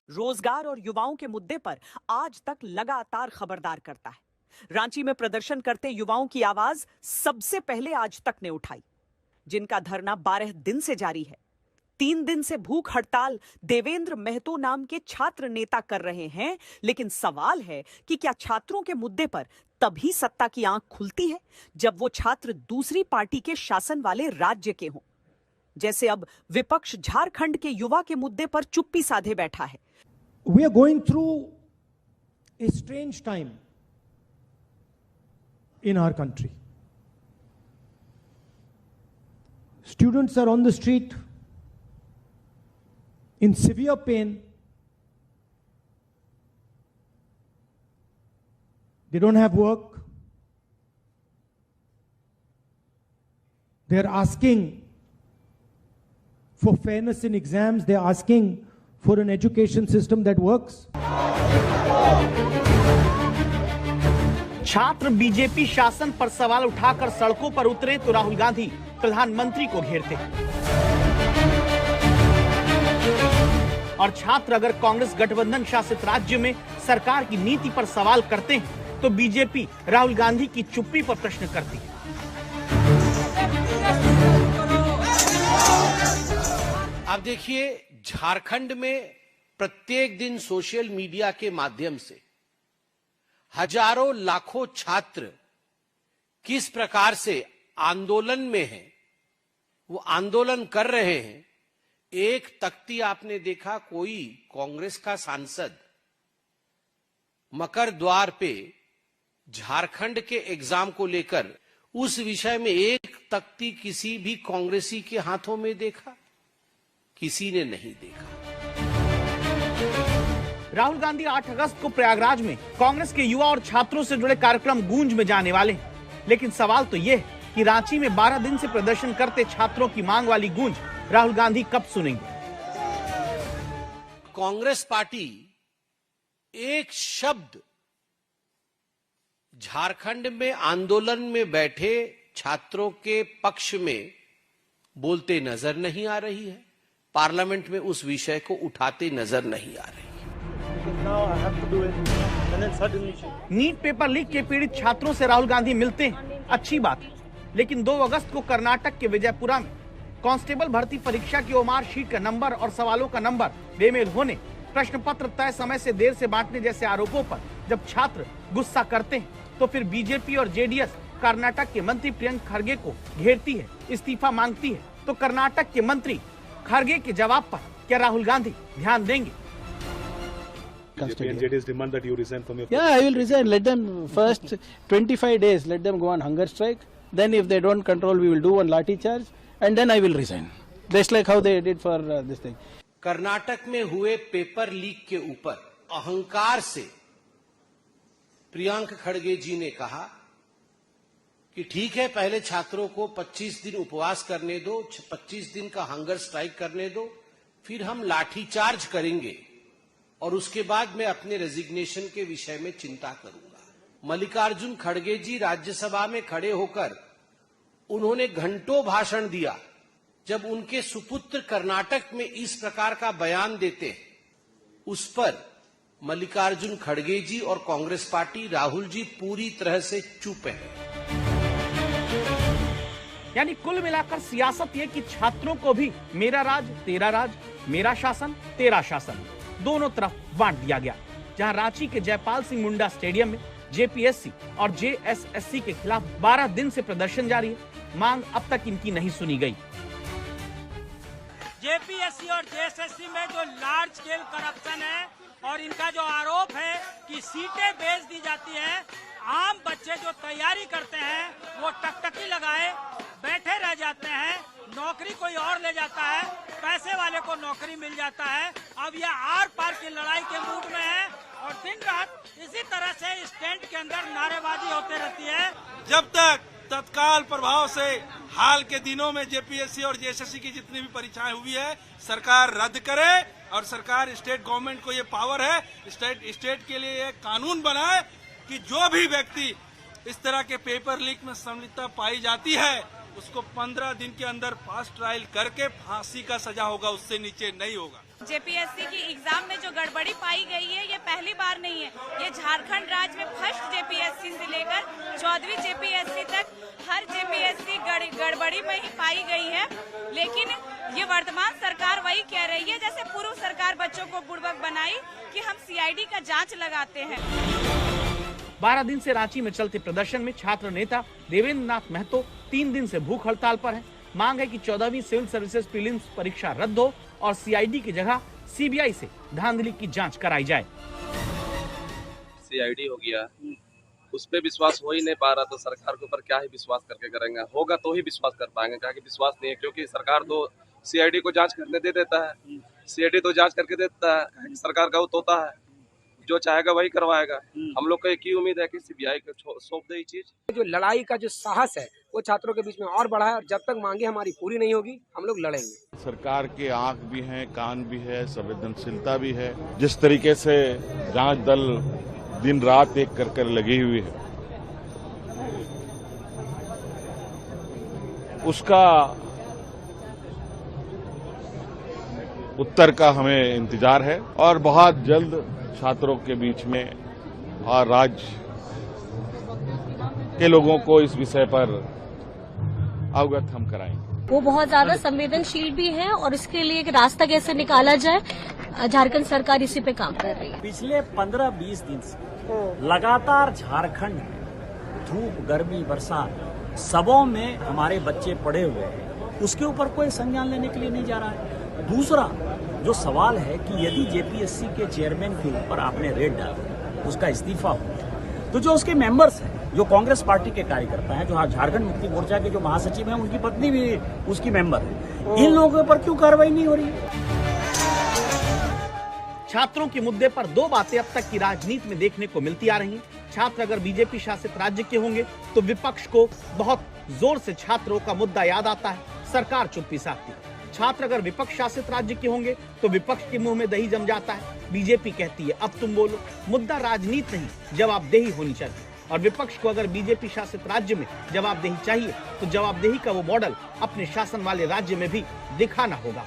रोजगार और युवाओं के मुद्दे पर आज तक लगातार खबरदार करता है। रांची में प्रदर्शन करते युवाओं की आवाज सबसे पहले आज तक ने उठाई, जिनका धरना 12 दिन से जारी है। 3 दिन से भूख हड़ताल देवेंद्र महतो नाम के छात्र नेता कर रहे हैं, लेकिन सवाल है कि क्या छात्रों के मुद्दे पर तभी सत्ता की आंख खुलती है जब वो छात्र दूसरी पार्टी के शासन वाले राज्य के हों। जैसे अब विपक्ष झारखंड के युवा के मुद्दे पर चुप्पी साधे बैठा है। We are going through a strange time in our country. Students are on the street in severe pain. They don't have work. They are asking for fairness in exams. They are asking for an education system that works. छात्र BJP शासन पर सवाल उठाकर सड़कों पर उतरे तो राहुल गांधी प्रधानमंत्री को घेरते। और छात्र अगर कांग्रेस गठबंधन शासित राज्य में सरकार की नीति पर सवाल करते हैं तो बीजेपी राहुल गांधी की चुप्पी पर प्रश्न करती है। आप देखिए, झारखंड में प्रत्येक दिन सोशल मीडिया के माध्यम से हजारों लाखों छात्र किस प्रकार से आंदोलन में हैं, वो आंदोलन कर रहे हैं। एक तख्ती आपने देखा, कोई कांग्रेस का सांसद मकर द्वार पे झारखंड के एग्जाम को लेकर उस विषय में एक तख्ती किसी भी कांग्रेसी के हाथों में देखा? किसी ने नहीं देखा। राहुल गांधी 8 अगस्त को प्रयागराज में कांग्रेस के युवा और छात्रों से जुड़े कार्यक्रम गूंज में जाने वाले हैं, लेकिन सवाल तो यह है कि रांची में 12 दिन से प्रदर्शन करते छात्रों की मांग वाली गूंज राहुल गांधी कब सुनेंगे। कांग्रेस पार्टी एक शब्द झारखंड में आंदोलन में बैठे छात्रों के पक्ष में बोलते नजर नहीं आ रही है, पार्लियामेंट में उस विषय को उठाते नजर नहीं आ रही है। नीट पेपर लीक के पीड़ित छात्रों से राहुल गांधी मिलते हैं, अच्छी बात है, लेकिन 2 अगस्त को कर्नाटक के विजयपुरा में कांस्टेबल भर्ती परीक्षा की ओमार शीट का नंबर और सवालों का नंबर बेमेल होने, प्रश्न पत्र तय समय से देर से बांटने जैसे आरोपों पर जब छात्र गुस्सा करते हैं तो फिर बीजेपी और जेडीएस कर्नाटक के मंत्री प्रियंक खरगे को घेरती है, इस्तीफा मांगती है। तो कर्नाटक के मंत्री खरगे के जवाब पर क्या राहुल गांधी ध्यान देंगे? Demand that you resign from your Yeah, I will resign. Let them first 25 days. Let them go on hunger strike. Then, if they don't control, we will do one lathi charge, and then I will resign. Just like how they did for this thing. Karnataka में हुए paper leak के ऊपर अहंकार से प्रियंक खड़गे जी ने कहा कि ठीक है, पहले छात्रों को 25 दिन उपवास करने दो, 25 दिन का हंगर स्ट्राइक करने दो, फिर हम लाठी चार्ज करेंगे और उसके बाद मैं अपने रेजिग्नेशन के विषय में चिंता करूंगा। मल्लिकार्जुन खड़गे जी राज्यसभा में खड़े होकर उन्होंने घंटों भाषण दिया। जब उनके सुपुत्र कर्नाटक में इस प्रकार का बयान देते, उस पर मल्लिकार्जुन खड़गे जी और कांग्रेस पार्टी, राहुल जी पूरी तरह से चुप है। यानी कुल मिलाकर सियासत ये कि छात्रों को भी मेरा राज तेरा राज, मेरा शासन तेरा शासन दोनों तरफ बांट दिया गया। जहां रांची के जयपाल सिंह मुंडा स्टेडियम में जेपीएससी और जेएसएससी के खिलाफ 12 दिन से प्रदर्शन जारी है। मांग अब तक इनकी नहीं सुनी गई। जेपीएससी और जेएसएससी में जो लार्ज स्केल करप्शन है और इनका जो आरोप है कि सीटें बेच दी जाती हैं, आम बच्चे जो तैयारी करते हैं वो टकटकी लगाए बैठे रह जाते हैं, नौकरी कोई और ले जाता है, पैसे वाले को नौकरी मिल जाता है। अब यह आर पार की लड़ाई के मूड में है और दिन रात इसी तरह से स्टैंड के अंदर नारेबाजी होती रहती है। जब तक तत्काल प्रभाव से हाल के दिनों में जेपीएससी और जेएसएससी की जितनी भी परीक्षाएं हुई है सरकार रद्द करे और सरकार स्टेट गवर्नमेंट को ये पावर है, स्टेट के लिए एक कानून बनाए कि जो भी व्यक्ति इस तरह के पेपर लीक में संलिप्तता पाई जाती है उसको 15 दिन के अंदर फास्ट ट्रायल करके फांसी का सजा होगा, उससे नीचे नहीं होगा। जेपीएससी की एग्जाम में जो गड़बड़ी पाई गई है ये पहली बार नहीं है। ये झारखंड राज्य में फर्स्ट जेपीएससी से लेकर 14वीं जेपीएससी तक हर जेपीएससी गड़बड़ी में ही पाई गई है। लेकिन ये वर्तमान सरकार वही कह रही है जैसे पूर्व सरकार बच्चों को बुड़बक बनाई कि हम सीआईडी का जांच लगाते हैं। 12 दिन से रांची में चलते प्रदर्शन में छात्र नेता देवेंद्र नाथ महतो 3 दिन से भूख हड़ताल पर है। मांग है कि 14वीं सिविल सर्विसेज प्रीलिम्स परीक्षा रद्द हो और सीआईडी की जगह सीबीआई से धांधली की जांच कराई जाए। सीआईडी हो गया, उस पे विश्वास हो ही नहीं पा रहा, तो सरकार के ऊपर क्या ही विश्वास करके करेंगे। होगा तो ही विश्वास कर पाएंगे, क्या कि विश्वास नहीं है, क्योंकि सरकार तो सीआईडी को जांच करने दे देता है। सीआईडी तो जांच करके देता है, सरकार का तोता है, जो चाहेगा वही करवाएगा। हम लोग को एक ही उम्मीद है कि सीबीआई को सौंप दे ये चीज। जो लड़ाई का जो साहस है वो छात्रों के बीच में और बढ़ा है और जब तक मांगे हमारी पूरी नहीं होगी हम लोग लड़ेंगे। सरकार के आंख भी है, कान भी है, संवेदनशीलता भी है। जिस तरीके से जांच दल दिन रात एक कर लगी हुई है, उसका उत्तर का हमें इंतजार है और बहुत जल्द छात्रों के बीच में और राज्य के लोगों को इस विषय पर अवगत हम कराएंगे। वो बहुत ज्यादा संवेदनशील भी है और इसके लिए एक रास्ता कैसे निकाला जाए, झारखंड सरकार इसी पे काम कर रही है। पिछले 15-20 दिन से लगातार झारखंड में धूप, गर्मी, बरसात सबों में हमारे बच्चे पड़े हुए हैं, उसके ऊपर कोई संज्ञान लेने के लिए नहीं जा रहा है। दूसरा जो सवाल है कि यदि जेपीएससी के चेयरमैन के ऊपर आपने रेड डाला, उसका इस्तीफा हो, तो जो उसके मेंबर्स हैं, जो कांग्रेस पार्टी के कार्यकर्ता हैं, जो झारखंड मुक्ति मोर्चा के जो महासचिव हैं, उनकी पत्नी भी उसकी मेंबर है, इन लोगों पर क्यों कार्रवाई नहीं हो रही है? छात्रों के मुद्दे पर 2 बातें अब तक की राजनीति में देखने को मिलती आ रही हैं। छात्र अगर बीजेपी शासित राज्य के होंगे तो विपक्ष को बहुत जोर से छात्रों का मुद्दा याद आता है, सरकार चुप्पी साधती है। छात्र अगर विपक्ष शासित राज्य के होंगे तो विपक्ष के मुंह में दही जम जाता है, बीजेपी कहती है अब तुम बोलो। मुद्दा राजनीति नहीं, जवाबदेही होनी चाहिए। और विपक्ष को अगर बीजेपी शासित राज्य में जवाबदेही चाहिए तो जवाबदेही का वो मॉडल अपने शासन वाले राज्य में भी दिखाना होगा।